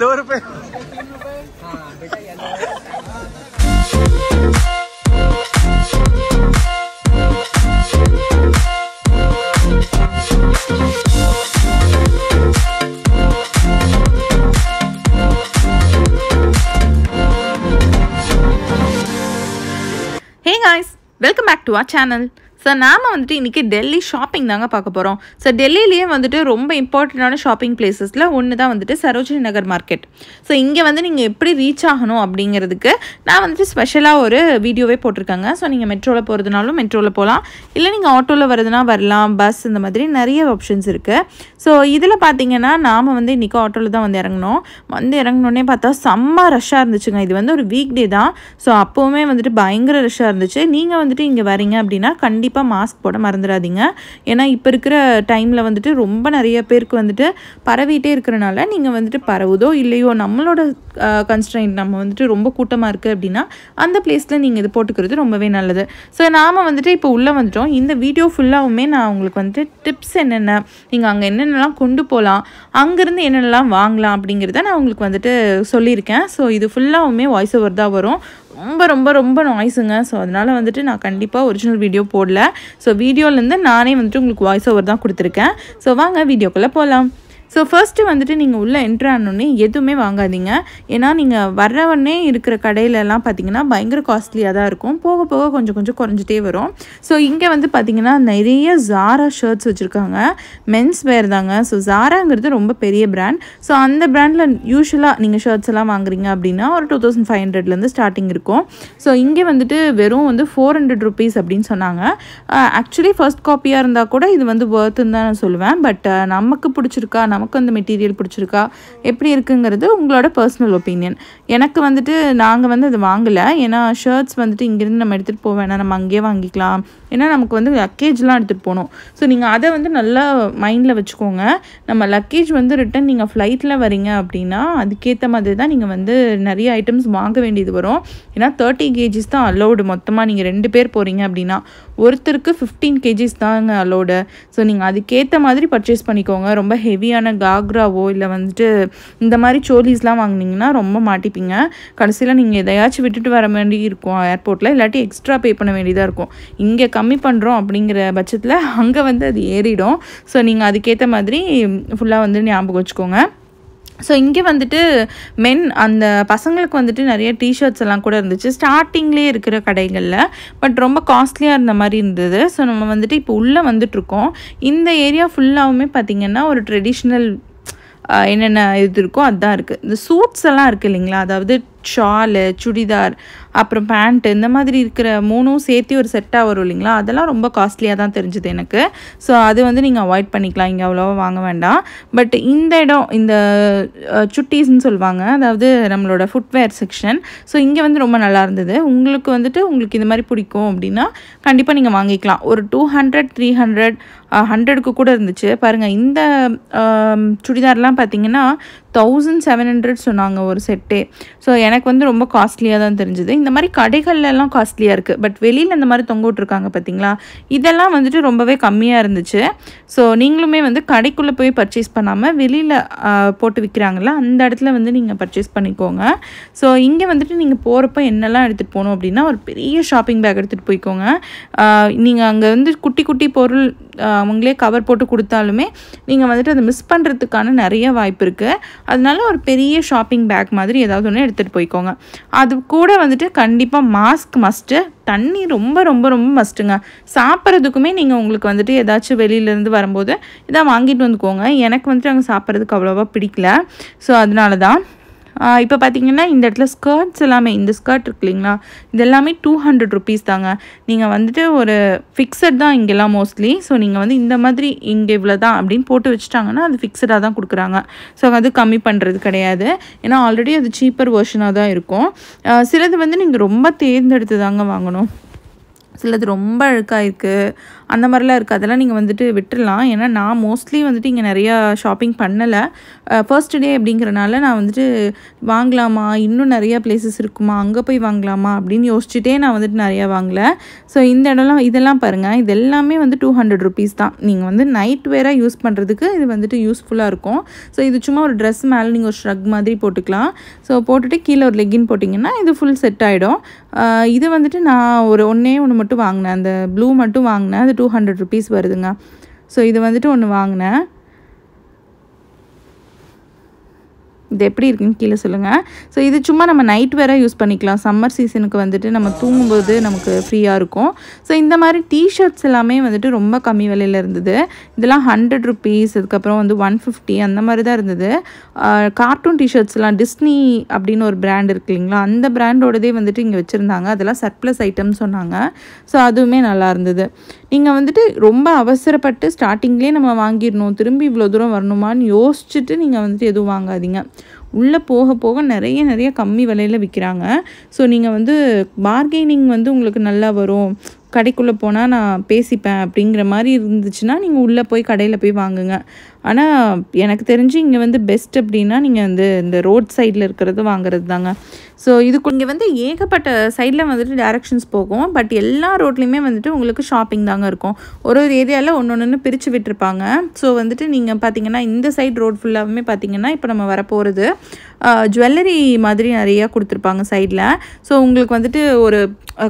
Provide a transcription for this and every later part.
₹2 बेटा yellow Hey guys, welcome back to our channel. So, நாம வந்துட்டு இன்னைக்கு டெல்லி ஷாப்பிங் தாங்க பார்க்க போகிறோம். ஸோ டெல்லியிலேயே வந்துட்டு ரொம்ப இம்பார்ட்டண்டான ஷாப்பிங் பிளேசஸில் ஒன்று தான் வந்துட்டு சரோஜினி நகர் மார்க்கெட். ஸோ இங்கே வந்து நீங்கள் எப்படி ரீச் ஆகணும் அப்படிங்கிறதுக்கு நான் வந்துட்டு ஸ்பெஷலாக ஒரு வீடியோவே போட்டிருக்காங்க. ஸோ நீங்கள் மெட்ரோவில் போகிறதுனாலும் மெட்ரோவில் போகலாம், இல்லை நீங்கள் ஆட்டோவில் வருதுன்னா வரலாம், பஸ் இந்த மாதிரி நிறைய ஆப்ஷன்ஸ் இருக்குது. ஸோ இதில் பார்த்தீங்கன்னா நாம் வந்து இன்றைக்கி ஆட்டோவில் தான் வந்து இறங்கினோடனே பார்த்தா செம்ம ரஷ்ஷாக இருந்துச்சுங்க. இது வந்து ஒரு வீக் டே தான். ஸோ அப்போவுமே வந்துட்டு பயங்கர ரஷ்ஷாக இருந்துச்சு. நீங்கள் வந்துட்டு இங்கே வரீங்க அப்படின்னா கண்டிப்பாக மாஸ்க் போட மறந்துடாதீங்க. ஏன்னா இப்போ இருக்கிற டைமில் வந்துட்டு ரொம்ப நிறைய பேருக்கு வந்துட்டு பரவிட்டே இருக்கிறனால நீங்கள் வந்துட்டு பரவுதோ இல்லையோ நம்மளோட கன்ஸ்ட்ரெயின்ட் நம்ம வந்துட்டு ரொம்ப கூட்டமாக இருக்குது அப்படின்னா அந்த பிளேஸில் நீங்கள் இது போட்டுக்கிறது ரொம்பவே நல்லது. ஸோ நாம் வந்துட்டு இப்போ உள்ளே வந்துட்டோம். இந்த வீடியோ ஃபுல்லாகவுமே நான் உங்களுக்கு வந்துட்டு டிப்ஸ் என்னென்ன, நீங்கள் அங்கே என்னென்னலாம் கொண்டு போகலாம், அங்கேருந்து என்னென்னலாம் வாங்கலாம் அப்படிங்கிறத நான் உங்களுக்கு வந்துட்டு சொல்லியிருக்கேன். ஸோ இது ஃபுல்லாகவுமே வாய்ஸ் ஓவர் தான் வரும். ரொம்ப ரொம்ப ரொம்ப நாய்ஸுங்க. ஸோ அதனால் வந்துட்டு நான் கண்டிப்பாக ஒரிஜினல் வீடியோ போடல. ஸோ வீடியோலேருந்து நானே வந்துட்டு உங்களுக்கு வாய்ஸ் ஓவர் தான் கொடுத்துருக்கேன். ஸோ வாங்க வீடியோக்குள்ளே போகலாம். ஸோ ஃபர்ஸ்ட்டு வந்துட்டு நீங்கள் உள்ளே என்ட்ரு ஆனோடனே எதுவுமே வாங்காதீங்க. ஏன்னா நீங்கள் வர்றவொடனே இருக்கிற கடையிலலாம் பார்த்தீங்கன்னா பயங்கர காஸ்ட்லியாக தான் இருக்கும். போக போக கொஞ்சம் கொஞ்சம் குறைஞ்சிட்டே வரும். ஸோ இங்கே வந்து பார்த்தீங்கன்னா நிறைய ஜாரா ஷர்ட்ஸ் வச்சுருக்காங்க. மென்ஸ் வேர் தாங்க. ஸோ ஜாராங்கிறது ரொம்ப பெரிய பிராண்ட். ஸோ அந்த பிராண்டில் யூஸ்வலாக நீங்கள் ஷர்ட்ஸ் எல்லாம் வாங்குறீங்க அப்படின்னா ஒரு 2500 ஸ்டார்டிங் இருக்கும். ஸோ இங்கே வந்துட்டு வெறும் வந்து ₹400 அப்படின்னு சொன்னாங்க. ஆக்சுவலி ஃபர்ஸ்ட் காப்பியாக இருந்தால் கூட இது வந்து ஒர்த்துன்னு தான் நான் சொல்லுவேன். பட் நமக்கு பிடிச்சிருக்கா, நமக்கு அந்த மெட்டீரியல் பிடிச்சிருக்கா, எப்படி இருக்குங்கிறது உங்களோட பர்சனல் ஒப்பீனியன். எனக்கு வந்துட்டு நாங்கள் வந்து அது வாங்கலை. ஏன்னா ஷர்ட்ஸ் வந்துட்டு இங்கேருந்து நம்ம எடுத்துகிட்டு போக வேணாம், நம்ம அங்கேயே வாங்கிக்கலாம். ஏன்னா நமக்கு வந்து லக்கேஜ்லாம் எடுத்துகிட்டு போகணும். ஸோ நீங்கள் அதை வந்து நல்லா மைண்டில் வச்சுக்கோங்க. நம்ம லக்கேஜ் வந்து ரிட்டன் நீங்கள் ஃப்ளைட்டில் வரீங்க அப்படின்னா அதுக்கேற்ற மாதிரி தான் நீங்கள் வந்து நிறைய ஐட்டம்ஸ் வாங்க வேண்டியது வரும். ஏன்னா 30 kgs தான் அலோடு. மொத்தமாக நீங்கள் 2 பேர் போகிறீங்க அப்படின்னா ஒருத்தருக்கு 15 kgs தாங்க அலோடு. ஸோ நீங்கள் அதுக்கேற்ற மாதிரி பர்ச்சேஸ் பண்ணிக்கோங்க. ரொம்ப ஹெவியான காக்ராவோ இல்லை வந்துட்டு இந்த மாதிரி சோலிஸ்லாம் வாங்கினீங்கன்னா ரொம்ப மாட்டிப்பீங்க. கடைசியில் நீங்கள் எதையாச்சும் விட்டுட்டு வர வேண்டி இருக்கும் ஏர்போர்ட்டில், இல்லாட்டி எக்ஸ்ட்ரா பே பண்ண வேண்டியதாக இருக்கும். இங்கே கம்மி பண்ணுறோம் அப்படிங்கிற பட்சத்தில் அங்கே வந்து அது ஏறிடும். ஸோ நீங்கள் அதுக்கேற்ற மாதிரி ஃபுல்லாக வந்து ஞாபகம் வச்சுக்கோங்க. ஸோ இங்கே வந்துட்டு அந்த பசங்களுக்கு வந்துட்டு நிறைய டிஷர்ட்ஸ் எல்லாம் கூட இருந்துச்சு ஸ்டார்டிங்லேயே இருக்கிற கடைகளில். பட் ரொம்ப காஸ்ட்லியாக இருந்த மாதிரி இருந்தது. ஸோ நம்ம வந்துட்டு இப்போ உள்ளே வந்துட்ருக்கோம். இந்த ஏரியா ஃபுல்லாகவுமே பார்த்திங்கன்னா ஒரு ட்ரெடிஷ்னல் என்னென்ன இது இருக்கோ அதுதான் இருக்குது. இந்த சூட்ஸ் எல்லாம் இருக்குது இல்லைங்களா, அதாவது ஷாலு, சுடிதார், அப்புறம் பேண்ட்டு, இந்த மாதிரி இருக்கிற 3ம் சேர்த்து ஒரு செட்டாக வரும் இல்லைங்களா, அதெல்லாம் ரொம்ப காஸ்ட்லியாக தான் தெரிஞ்சுது எனக்கு. ஸோ அது வந்து நீங்கள் அவாய்ட் பண்ணிக்கலாம், இங்கே அவ்வளோவா வாங்க வேண்டாம். பட் இந்த இடம் இந்த சுட்டீஸ்ன்னு சொல்லுவாங்க, அதாவது நம்மளோட ஃபுட்வேர் செக்ஷன். ஸோ இங்கே வந்து ரொம்ப நல்லா இருந்தது. உங்களுக்கு இந்த மாதிரி பிடிக்கும் அப்படின்னா கண்டிப்பாக நீங்கள் வாங்கிக்கலாம். ஒரு 200, 300, 100க்கு கூட இருந்துச்சு பாருங்கள். இந்த சுடிதார்லாம் பார்த்தீங்கன்னா 1700 சொன்னாங்க ஒரு செட்டே. ஸோ எனக்கு வந்து ரொம்ப காஸ்ட்லியாக தான் தெரிஞ்சுது. இந்த மாதிரி கடைகள்லாம் காஸ்ட்லியாக இருக்குது. பட் வெளியில் இந்த மாதிரி தொங்க விட்ருக்காங்க பார்த்தீங்களா, இதெல்லாம் வந்துட்டு ரொம்பவே கம்மியாக இருந்துச்சு. ஸோ நீங்களுமே வந்து கடைக்குள்ளே போய் பர்ச்சேஸ் பண்ணாமல் வெளியில் போட்டு விற்கிறாங்களா அந்த இடத்துல வந்து நீங்கள் பர்ச்சேஸ் பண்ணிக்கோங்க. ஸோ இங்கே வந்துட்டு நீங்கள் போகிறப்ப என்னெல்லாம் எடுத்துகிட்டு போகணும் அப்படின்னா ஒரு பெரிய ஷாப்பிங் பேக் எடுத்துகிட்டு போய்க்கோங்க. நீங்கள் அங்கே வந்து குட்டி குட்டி பொருள் அவங்களே கவர் போட்டு கொடுத்தாலுமே நீங்கள் வந்துட்டு அதை மிஸ் பண்ணுறதுக்கான நிறைய வாய்ப்பு இருக்குது. அதனால ஒரு பெரிய ஷாப்பிங் பேக் மாதிரி ஏதாவது ஒன்று எடுத்துகிட்டு போய்க்கோங்க. அது கூட வந்துட்டு கண்டிப்பாக மாஸ்க் மஸ்ட்டு, தண்ணி ரொம்ப ரொம்ப ரொம்ப மஸ்ட்டுங்க. சாப்பிட்றதுக்குமே நீங்கள் உங்களுக்கு வந்துட்டு ஏதாச்சும் வெளியிலேருந்து வரும்போது இதாக வாங்கிட்டு வந்துக்கோங்க. எனக்கு வந்துட்டு அங்கே சாப்பிட்றதுக்கு அவ்வளோவா பிடிக்கல. ஸோ அதனால தான் இப்போ பார்த்தீங்கன்னா இந்த இடத்துல ஸ்கர்ட்ஸ் எல்லாமே, இந்த ஸ்கர்ட் இருக்கு இல்லைங்களா, இது எல்லாமே ₹200 தாங்க. நீங்கள் வந்துட்டு ஒரு ஃபிக்ஸட் தான் இங்கெல்லாம் மோஸ்ட்லி. ஸோ நீங்கள் வந்து இந்த மாதிரி இங்கே இவ்வளோ தான் அப்படின்னு போட்டு வச்சுட்டாங்கன்னா அது ஃபிக்ஸடாக தான் கொடுக்குறாங்க. ஸோ அது கம்மி பண்ணுறது கிடையாது. ஏன்னா ஆல்ரெடி அது சீப்பர் வெர்ஷனாக தான் இருக்கும். சிலது வந்து நீங்கள் ரொம்ப தேர்ந்தெடுத்து தாங்க வாங்கணும். சிலது ரொம்ப அழுக்காக இருக்குது, அந்த மாதிரிலாம் இருக்குது. அதெல்லாம் நீங்கள் வந்துட்டு விட்டுடலாம். ஏன்னா நான் மோஸ்ட்லி வந்துட்டு இங்கே நிறையா ஷாப்பிங் பண்ணலை. ஃபர்ஸ்ட் டே அப்படிங்கிறனால நான் வந்துட்டு வாங்கலாமா, இன்னும் நிறையா பிளேசஸ் இருக்குமா, அங்கே போய் வாங்கலாமா அப்படின்னு யோசிச்சுட்டே நான் வந்துட்டு நிறையா வாங்கலை. ஸோ இந்த இடம்லாம் இதெல்லாம் பாருங்கள், இது எல்லாமே வந்து 200 rupees தான். நீங்கள் வந்து நைட் வேராக யூஸ் பண்ணுறதுக்கு இது வந்துட்டு யூஸ்ஃபுல்லாக இருக்கும். ஸோ இது சும்மா ஒரு ட்ரெஸ் மேலே நீங்கள் ஒரு ஷ்ரக் மாதிரி போட்டுக்கலாம். ஸோ போட்டுட்டு கீழே ஒரு லெகின் போட்டிங்கன்னா இது ஃபுல் செட் ஆகிடும். இது வந்துட்டு நான் ஒன்றே ஒன்று மட்டும் வாங்கினேன், அந்த ப்ளூ மட்டும் வாங்கினேன். அது 200 rupees வருதுங்க. ஸோ இது வந்துட்டு ஒன்று வாங்கினேன். இது எப்படி இருக்குன்னு கீழே சொல்லுங்கள். ஸோ இது சும்மா நம்ம நைட் வேற யூஸ் பண்ணிக்கலாம். சம்மர் சீசனுக்கு வந்துட்டு நம்ம தூங்கும்போது நமக்கு ஃப்ரீயாக இருக்கும். ஸோ இந்த மாதிரி டிஷர்ட்ஸ் எல்லாமே வந்துட்டு ரொம்ப கம்மி விலையில் இருந்தது. இதெல்லாம் 100 rupees, அதுக்கப்புறம் வந்து 150 அந்த மாதிரி தான் இருந்தது. கார்ட்டூன் டிஷர்ட்ஸ்லாம் டிஸ்னி அப்படின்னு ஒரு பிராண்ட் இருக்கு இல்லைங்களா, அந்த பிராண்டோடதே வந்துட்டு இங்கே வச்சுருந்தாங்க. அதெல்லாம் சர்ப்ளஸ் ஐட்டம் சொன்னாங்க. ஸோ அதுவுமே நல்லா இருந்தது. நீங்கள் வந்துட்டு ரொம்ப அவசரப்பட்டு ஸ்டார்டிங்லேயே நம்ம வாங்கிடணும், திரும்பி இவ்வளோ தூரம் வரணுமான்னு யோசிச்சுட்டு நீங்கள் வந்துட்டு எதுவும் வாங்காதீங்க. உள்ளே போக போக நிறைய கம்மி விலையில் விற்கிறாங்க. ஸோ நீங்கள் வந்து பார்கெனிங் வந்து உங்களுக்கு நல்லா வரும், கடைக்குள்ளே போனால் நான் பேசிப்பேன் அப்படிங்கிற மாதிரி இருந்துச்சுன்னா நீங்கள் உள்ளே போய் கடையில் போய் வாங்குங்க. ஆனால் எனக்கு தெரிஞ்சு இங்கே வந்து பெஸ்ட் அப்படின்னா நீங்கள் வந்து இந்த ரோட் சைடில் இருக்கிறது வாங்குறது தாங்க. ஸோ இதுக்கு இங்கே வந்து ஏகப்பட்ட சைடில் வந்துட்டு டைரக்ஷன்ஸ் போகும். பட் எல்லா ரோட்லேயுமே வந்துட்டு உங்களுக்கு ஷாப்பிங் தாங்க இருக்கும். ஒரு ஏரியாவில் ஒன்று பிரித்து விட்டுருப்பாங்க. ஸோ வந்துட்டு நீங்கள் பார்த்தீங்கன்னா இந்த சைட் ரோட் ஃபுல்லாகவுமே பார்த்தீங்கன்னா இப்போ நம்ம வரப்போகிறது ஜுவல்லரி மாதிரி நிறையா கொடுத்துருப்பாங்க சைடில். ஸோ உங்களுக்கு வந்துட்டு ஒரு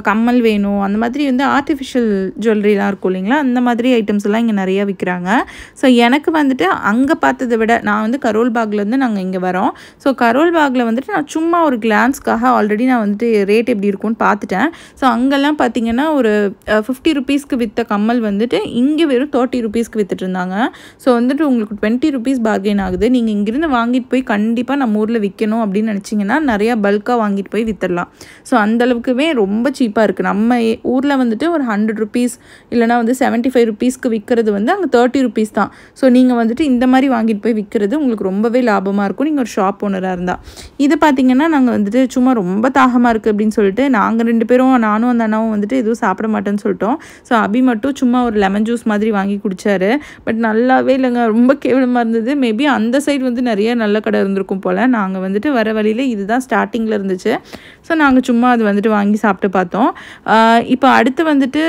கம்மல் வேணும், அந்த மாதிரி வந்து ஆர்டிஃபிஷியல் ஜுவல்லரிலாம் இருக்கும் இல்லைங்களா, அந்த மாதிரி ஐட்டம்ஸ் எல்லாம் இங்கே நிறையா விற்கிறாங்க. ஸோ எனக்கு வந்துட்டு அங்கே பார்த்ததை விட நான் வந்து கரோல் பாக்லேருந்து நாங்கள் இங்கே வரோம். ஸோ கரோல் பாகில் வந்துட்டு நான் சும்மா ஒரு கிளான்ஸ்க்காக ஆல்ரெடி நான் வந்துட்டு ரேட் எப்படி இருக்கும்னு பார்த்துட்டேன். ஸோ அங்கெல்லாம் பார்த்தீங்கன்னா ஒரு 50 rupeesக்கு விற்ற கம்மல் வந்துட்டு இங்கே வெறும் 30 rupeesக்கு விற்றுட்டு இருந்தாங்க. ஸோ வந்துட்டு உங்களுக்கு 20 rupees பார்கெயின் ஆகுது. நீங்கள் இங்கேருந்து வாங்கிட்டு போய் கண்டிப்பாக நம்ம ஊரில் விற்கணும் அப்படின்னு நினச்சிங்கன்னா நிறையா பல்காக வாங்கிட்டு போய் விற்றுடலாம். ஸோ அந்தளவுக்குமே ரொம்ப சீப்பாக இருக்குது. நம்ம ஊரில் வந்துட்டு ஒரு 100 rupees இல்லைனா வந்து 75 rupeesக்கு விற்கிறது வந்து அங்கே 30 rupees தான். ஸோ நீங்கள் வந்துட்டு இந்த மாதிரி வாங்கிட்டு போய் விற்கிறது உங்களுக்கு ரொம்பவே லாபமாக இருக்கும் நீங்கள் ஒரு ஷாப் ஓனராக இருந்தால். இது பார்த்திங்கன்னா நாங்கள் வந்துட்டு சும்மா ரொம்ப தாகமாக இருக்குது அப்படின்னு சொல்லிட்டு நாங்கள் 2 பேரும், நானும் அந்த அண்ணாவும் வந்துட்டு எதுவும் சாப்பிட மாட்டேன்னு சொல்லிட்டோம். ஸோ அபி மட்டும் சும்மா ஒரு லெமன் ஜூஸ் மாதிரி வாங்கி குடித்தார். பட் நல்லாவே இல்லைங்க, ரொம்ப கேவலமாக இருந்தது. மேபி அந்த சைடு வந்து நிறைய நல்ல கடை இருந்திருக்கும் போல். நாங்கள் வந்துட்டு வர வழியில் இதுதான் ஸ்டார்டிங்கில் இருந்துச்சு. ஸோ நாங்கள் சும்மா அது வந்துட்டு வாங்கி சாப்பிட்டு பார்த்தோம். இப்போ அடுத்து வந்துட்டு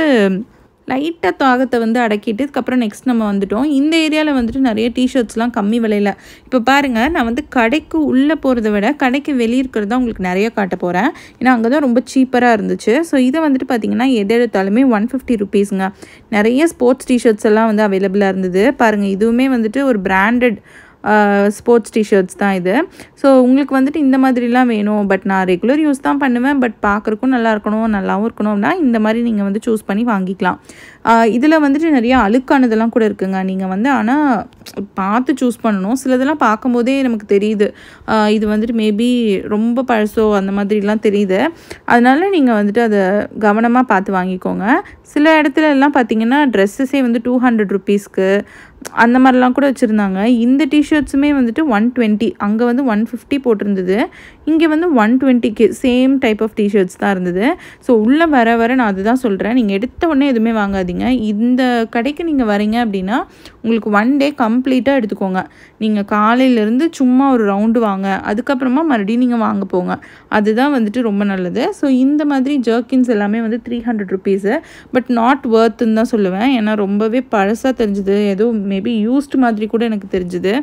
லைட்டாக தாகத்தை வந்து அடக்கிட்டு அதுக்கப்புறம் நெக்ஸ்ட் நம்ம வந்துட்டோம். இந்த ஏரியாவில் வந்துட்டு நிறைய டிஷர்ட்ஸ்லாம் கம்மி விலையில். இப்போ பாருங்கள், நான் வந்து கடைக்கு உள்ளே போகிறத விட கடைக்கு வெளியே இருக்கிறது தான் உங்களுக்கு நிறைய காட்ட போகிறேன். ஏன்னா அங்கே தான் ரொம்ப சீப்பராக இருந்துச்சு. ஸோ இதை வந்துட்டு பார்த்திங்கன்னா எது எடுத்தாலுமே 150 rupeesங்க. நிறைய ஸ்போர்ட்ஸ் டிஷர்ட்ஸ் எல்லாம் வந்து அவைலபிளாக இருந்தது. பாருங்கள், இதுவுமே வந்துட்டு ஒரு பிராண்டட் ஸ்போர்ட்ஸ் டிஷர்ட்ஸ் தான் இது. ஸோ உங்களுக்கு வந்துட்டு இந்த மாதிரிலாம் வேணும், பட் நான் ரெகுலர் யூஸ் தான் பண்ணுவேன், பட் பார்க்குறக்கும் நல்லா இருக்கணும், நல்லாவும் இருக்கணும்னா இந்த மாதிரி நீங்கள் வந்து சூஸ் பண்ணி வாங்கிக்கலாம். இதில் வந்துட்டு நிறையா அழுக்கானதெல்லாம் கூட இருக்குங்க. நீங்கள் வந்து ஆனால் பார்த்து சூஸ் பண்ணணும். சிலதெல்லாம் பார்க்கும்போதே நமக்கு தெரியுது இது வந்துட்டு மேபி ரொம்ப பழசோ அந்த மாதிரிலாம் தெரியுது. அதனால் நீங்கள் வந்துட்டு அதை கவனமாக பார்த்து வாங்கிக்கோங்க. சில இடத்துல எல்லாம் பார்த்தீங்கன்னா ட்ரெஸ்ஸஸே வந்து 200 rupeesக்கு அந்த மாதிரிலாம் கூட வச்சுருந்தாங்க. இந்த டிஷர்ட்ஸுமே வந்துட்டு 120, அங்கே வந்து 150 போட்டிருந்தது, இங்கே வந்து 120க்கு சேம் டைப் ஆஃப் டிஷர்ட்ஸ் தான் இருந்தது. ஸோ உள்ளே வர நான் அதுதான் சொல்கிறேன், நீங்கள் எடுத்த உடனே எதுவுமே வாங்காதீங்க. இந்த கடைக்கு நீங்கள் வரீங்க அப்படின்னா உங்களுக்கு 1 day கம்ப்ளீட்டாக எடுத்துக்கோங்க. நீங்கள் காலையிலேருந்து சும்மா ஒரு ரவுண்டு வாங்க, அதுக்கப்புறமா மறுபடியும் நீங்கள் வாங்க போங்க. அதுதான் வந்துட்டு ரொம்ப நல்லது. ஸோ இந்த மாதிரி ஜர்க்கின்ஸ் எல்லாமே வந்து 300 rupees, பட் நாட் வர்த்துன்னு தான் சொல்லுவேன். ஏன்னா ரொம்பவே பழசாக தெரிஞ்சுது, ஏதோ மேபி யூஸ்டு மாதிரி கூட எனக்கு தெரிஞ்சுது.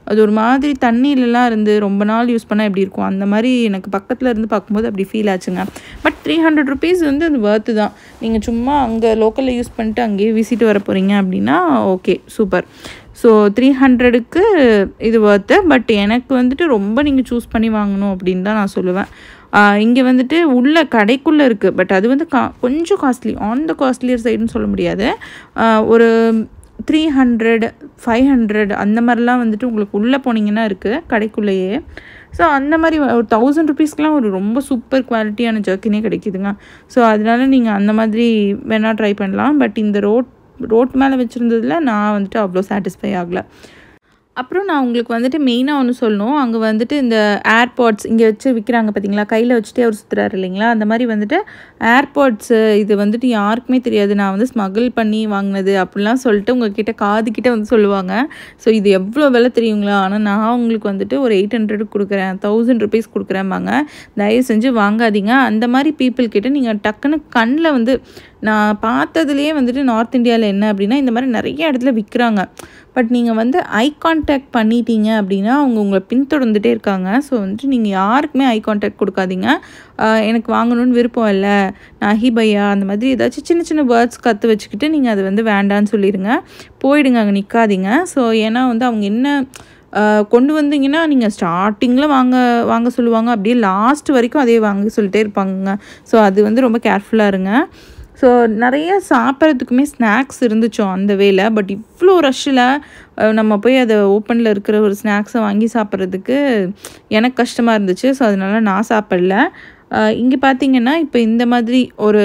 அது ஒரு மாதிரி தண்ணியிலலாம் இருந்து ரொம்ப நாள் யூஸ் பண்ணால் எப்படி இருக்கும் அந்த மாதிரி எனக்கு பக்கத்தில் இருந்து பார்க்கும்போது அப்படி ஃபீல் ஆச்சுங்க. பட் 300 rupees வந்து அது வர்த்து தான். நீங்கள் சும்மா அங்கே லோக்கலில் யூஸ் பண்ணிட்டு அங்கேயே வீசிட்டு வர போகிறீங்க அப்படின்னா ஓகே, சூப்பர். ஸோ 300க்கு இது வர்த்து. பட் எனக்கு வந்துட்டு ரொம்ப நீங்கள் சூஸ் பண்ணி வாங்கணும் அப்படின்னு தான் நான் சொல்லுவேன். இங்கே வந்துட்டு உள்ள கடைக்குள்ளே இருக்குது, பட் அது வந்து கொஞ்சம் காஸ்ட்லி, ஆன் த காஸ்ட்லியர் சைடுன்னு சொல்ல முடியாது. ஒரு 300, 500 அந்த மாதிரிலாம் வந்துட்டு உங்களுக்கு உள்ளே போனீங்கன்னா இருக்குது கடைக்குள்ளேயே. ஸோ அந்த மாதிரி ஒரு 1000 rupeesக்குலாம் ஒரு ரொம்ப சூப்பர் குவாலிட்டியான ஜர்க்கினே கிடைக்குதுங்க. ஸோ அதனால நீங்கள் அந்த மாதிரி வேணால் ட்ரை பண்ணலாம். பட் இந்த ரோட் மேலே வச்சுருந்ததில் நான் வந்துட்டு அவ்வளோ சாட்டிஸ்ஃபை ஆகலை. அப்புறம் நான் உங்களுக்கு வந்துட்டு மெயினாக ஒன்று சொல்லணும். அங்கே வந்துட்டு இந்த ஏர்பாட்ஸ் இங்கே வச்சு விற்கிறாங்க பார்த்தீங்களா, கையில் வச்சுட்டே அவர் சுற்றுறாரு இல்லைங்களா, அந்த மாதிரி வந்துட்டு ஏர்பாட்ஸு இது வந்துட்டு யாருக்குமே தெரியாது. நான் வந்து ஸ்மகிள் பண்ணி வாங்கினது அப்படிலாம் சொல்லிட்டு உங்கள்கிட்ட காதுகிட்ட வந்து சொல்லுவாங்க. ஸோ இது எவ்வளோ விலை தெரியுங்களா, ஆனால் நான் உங்களுக்கு வந்துட்டு ஒரு 800 கொடுக்குறேன், 1000 rupees கொடுக்குறேன்பாங்க. தயவு செஞ்சு வாங்காதீங்க. அந்த மாதிரி பீப்புள் கிட்ட நீங்கள் டக்குன்னு கண்ணில் வந்து நான் பார்த்ததுலேயே வந்துட்டு நார்த் இந்தியாவில் என்ன அப்படின்னா இந்த மாதிரி நிறைய இடத்துல விற்கிறாங்க. பட் நீங்கள் வந்து ஐ கான்டாக்ட் பண்ணிட்டீங்க அப்படின்னா அவங்க உங்களை பின்தொடர்ந்துட்டே இருக்காங்க. ஸோ வந்துட்டு நீங்கள் யாருக்குமே ஐ கான்டாக்ட் கொடுக்காதீங்க. எனக்கு வாங்கணும்னு விருப்பம் இல்லை, நான் ஹிபையா அந்த மாதிரி ஏதாச்சும் சின்ன சின்ன வேர்ட்ஸ் கற்று வச்சுக்கிட்டு நீங்கள் அது வந்து வேண்டான்னு சொல்லிடுங்க, போயிடுங்க, அங்கே நிற்காதீங்க. ஸோ ஏன்னா வந்து அவங்க என்ன கொண்டு வந்தீங்கன்னா நீங்கள் ஸ்டார்டிங்கில் வாங்க சொல்லுவாங்க, அப்படியே லாஸ்ட் வரைக்கும் அதே வாங்க சொல்லிட்டே இருப்பாங்க. ஸோ அது வந்து ரொம்ப கேர்ஃபுல்லாக இருங்க. ஸோ நிறைய சாப்பிட்றதுக்குமே ஸ்நாக்ஸ் இருந்துச்சோ அந்த வேலை. பட் இவ்வளோ ரஷ்ஷில் நம்ம போய் அதை ஓப்பனில் இருக்கிற ஒரு ஸ்நாக்ஸை வாங்கி சாப்பிட்றதுக்கு எனக்கு கஷ்டமாக இருந்துச்சு. ஸோ அதனால நான் சாப்பிடல. இங்கே பார்த்தீங்கன்னா இப்போ இந்த மாதிரி ஒரு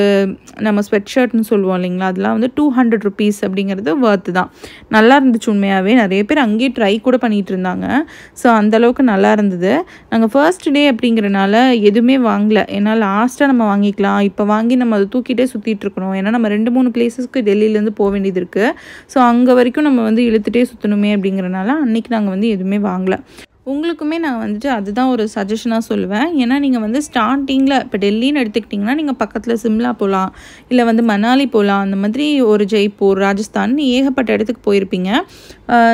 நம்ம ஸ்வெட் ஷர்ட்னு சொல்லுவோம் இல்லைங்களா, அதெல்லாம் வந்து 200 rupees அப்படிங்கிறது ஒர்த்து தான். நல்லா இருந்துச்சு உண்மையாகவே. நிறைய பேர் அங்கேயே ட்ரை கூட பண்ணிகிட்டு இருந்தாங்க. ஸோ அந்தளவுக்கு நல்லா இருந்தது. நாங்கள் ஃபர்ஸ்ட் டே அப்படிங்கிறனால எதுவுமே வாங்கலை. ஏன்னா லாஸ்ட்டாக நம்ம வாங்கிக்கலாம், இப்போ வாங்கி நம்ம அதை தூக்கிட்டே சுற்றிட்டு இருக்கணும். ஏன்னா நம்ம 2-3 பிளேஸஸ்க்கு டெல்லியிலேருந்து போக வேண்டியது இருக்குது. ஸோ அங்கே வரைக்கும் நம்ம வந்து இழுத்துட்டே சுற்றணுமே அப்படிங்கிறனால அன்றைக்கி நாங்கள் வந்து எதுவுமே வாங்கலை. உங்களுக்குமே நான் வந்துட்டு அதுதான் ஒரு சஜஷனாக சொல்லுவேன். ஏன்னா நீங்கள் வந்து ஸ்டார்டிங்கில் இப்போ டெல்லின்னு எடுத்துக்கிட்டிங்கன்னா நீங்கள் பக்கத்தில் சிம்லா போகலாம், இல்லை வந்து மணாலி போகலாம், அந்த மாதிரி ஒரு ஜெய்ப்பூர், ராஜஸ்தான் ஏகப்பட்ட இடத்துக்கு போயிருப்பீங்க.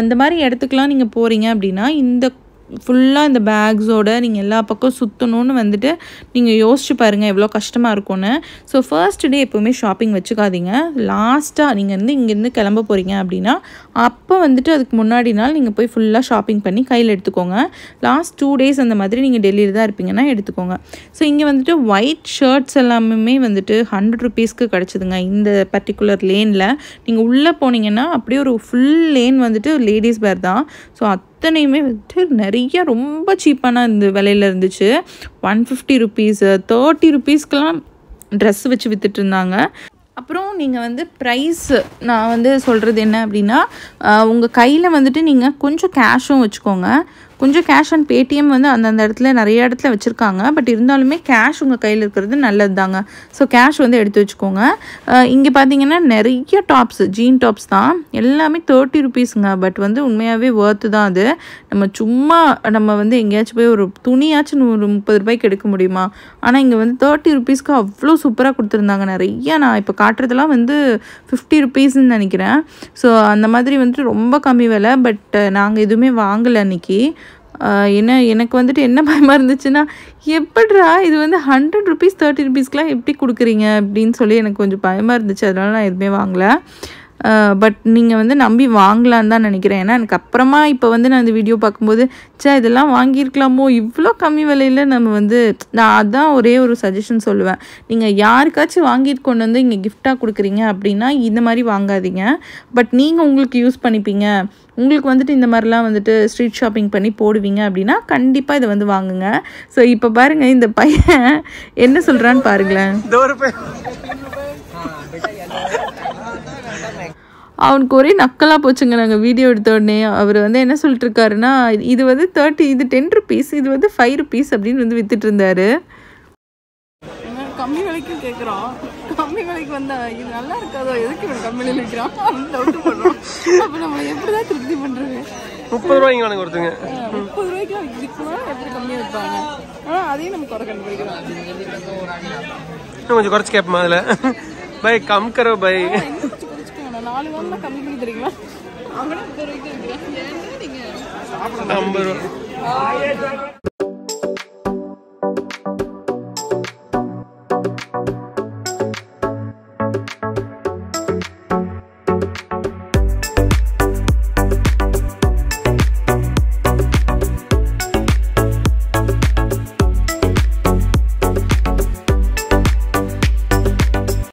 இந்த மாதிரி இடத்துக்குலாம் நீங்கள் போகிறீங்க அப்படின்னா இந்த ஃபுல்லாக இந்த பேக்ஸோடு நீங்கள் எல்லா பக்கம் சுற்றணுன்னு வந்துட்டு நீங்கள் யோசிச்சு பாருங்கள் எவ்வளோ கஷ்டமாக இருக்கும்னு. ஸோ ஃபர்ஸ்ட் டே எப்போவுமே ஷாப்பிங் வச்சுக்காதீங்க. லாஸ்ட்டாக நீங்கள் வந்து இங்கேருந்து கிளம்ப போகிறீங்க அப்படின்னா அப்போ வந்துட்டு அதுக்கு முன்னாடி நாள் நீங்கள் போய் ஃபுல்லாக ஷாப்பிங் பண்ணி கையில் எடுத்துக்கோங்க. லாஸ்ட் 2 days அந்த மாதிரி நீங்கள் டெல்லியில் தான் இருப்பீங்கன்னா எடுத்துக்கோங்க. ஸோ இங்கே வந்துட்டு ஒயிட் ஷர்ட்ஸ் எல்லாமே வந்துட்டு 100 rupeesக்கு கிடச்சிதுங்க இந்த பர்டிகுலர் லேனில். நீங்கள் உள்ளே போனீங்கன்னா அப்படியே ஒரு ஃபுல் லேன் வந்துட்டு லேடிஸ் வேர் தான். ஸோ அத்தனையுமே வந்துட்டு நிறைய ரொம்ப சீப்பான இந்த விலையில் இருந்துச்சு. 150 rupees 30 rupeesக்கெலாம் ட்ரெஸ் வச்சு விற்றுட்டு இருந்தாங்க. அப்புறம் நீங்கள் வந்து ப்ரைஸு நான் வந்து சொல்கிறது என்ன அப்படின்னா உங்கள் கையில் வந்துட்டு நீங்கள் கொஞ்சம் கேஷும் வச்சுக்கோங்க. கொஞ்சம் கேஷ் அண்ட் பேடிஎம் வந்து அந்தந்த இடத்துல நிறைய இடத்துல வச்சுருக்காங்க. பட் இருந்தாலுமே கேஷ் உங்கள் கையில் இருக்கிறது நல்லது தாங்க. ஸோ கேஷ் வந்து எடுத்து வச்சுக்கோங்க. இங்கே பார்த்தீங்கன்னா நிறைய டாப்ஸ், ஜீன் டாப்ஸ் தான், எல்லாமே 30 rupeesங்க. பட் வந்து உண்மையாகவே ஒர்த்து தான் அது. நம்ம வந்து எங்கேயாச்சும் போய் ஒரு துணியாச்சும் 30 ரூபாய்க்கு எடுக்க முடியுமா? ஆனால் இங்கே வந்து 30 rupeesக்கு அவ்வளோ சூப்பராக கொடுத்துருந்தாங்க. நிறையா நான் இப்போ காட்டுறதுலாம் வந்து 50 rupeesன்னு நினைக்கிறேன். ஸோ அந்த மாதிரி வந்துட்டு ரொம்ப கம்மி விலை. பட் நாங்கள் எதுவுமே வாங்கலை அன்றைக்கி. எனக்கு வந்துட்டு என்ன பயமாக இருந்துச்சுன்னா எப்படிரா இது வந்து 100 rupees 30 rupeesக்கெலாம் எப்படி கொடுக்குறீங்க அப்படின்னு சொல்லி எனக்கு கொஞ்சம் பயமாக இருந்துச்சு. அதனால நான் எதுவுமே வாங்கலை. பட் நீங்கள் வந்து நம்பி வாங்கலான்னு தான் நினைக்கிறேன். ஏன்னா எனக்கு அப்புறமா இப்போ வந்து நான் இந்த வீடியோ பார்க்கும்போது இதெல்லாம் வாங்கியிருக்கலாமோ, இவ்வளோ கம்மி விலையில் நம்ம வந்து நான் அதான் ஒரே ஒரு சஜஷன் சொல்லுவேன். நீங்கள் யாருக்காச்சும் வாங்கிட்டு கொண்டு வந்து இங்கே கிஃப்டாக கொடுக்குறீங்க அப்படின்னா இந்த மாதிரி வாங்காதீங்க. பட் நீங்கள் உங்களுக்கு யூஸ் பண்ணிப்பீங்க, உங்களுக்கு வந்துட்டு இந்த மாதிரிலாம் வந்துட்டு ஸ்ட்ரீட் ஷாப்பிங் பண்ணி போடுவீங்க அப்படின்னா கண்டிப்பாக இதை வந்து வாங்குங்க. ஸோ இப்போ பாருங்கள் இந்த பையன் என்ன சொல்கிறான்னு பாருங்களேன். அவனுக்கு ஒரே நக்கலாக போச்சுங்க. நாங்கள் வீடியோ எடுத்த உடனே அவர் வந்து என்ன சொல்லிட்டு இருக்காருன்னா இது வந்து 10 rupees, இது வந்து 5 rupees அப்படின்னு வந்து வித்துட்டு இருந்தாரு. கம்மி விலைக்கு கேட்குறோம், கம்மி விலைக்கு வந்தா இது நல்லா இருக்காதோ, எதுக்கு இவன் கம்மி விலைக்கு விற்கிறான் அப்படின்னு டவுட் பண்ணுறோம். அப்போ நம்ம எப்படிதான் திருப்தி பண்ணுறது? 30 ரூபாய்க்கு வேணும் கொடுத்துங்க. 30 ரூபாய்க்கு விற்கணும், எப்படி கம்மியாக வைப்பாங்க? ஆனால் அதையும் நம்ம குறை கண்டுபிடிக்கிறோம். கொஞ்சம் குறைச்சி கேட்போம் அதில். பை கம் கரோ பை 4 வாங்க கம்மி பண்ணி தரீங்களா? அவனே 30 ரூபாய்க்கு விற்கிறேன். 50 ரூபா.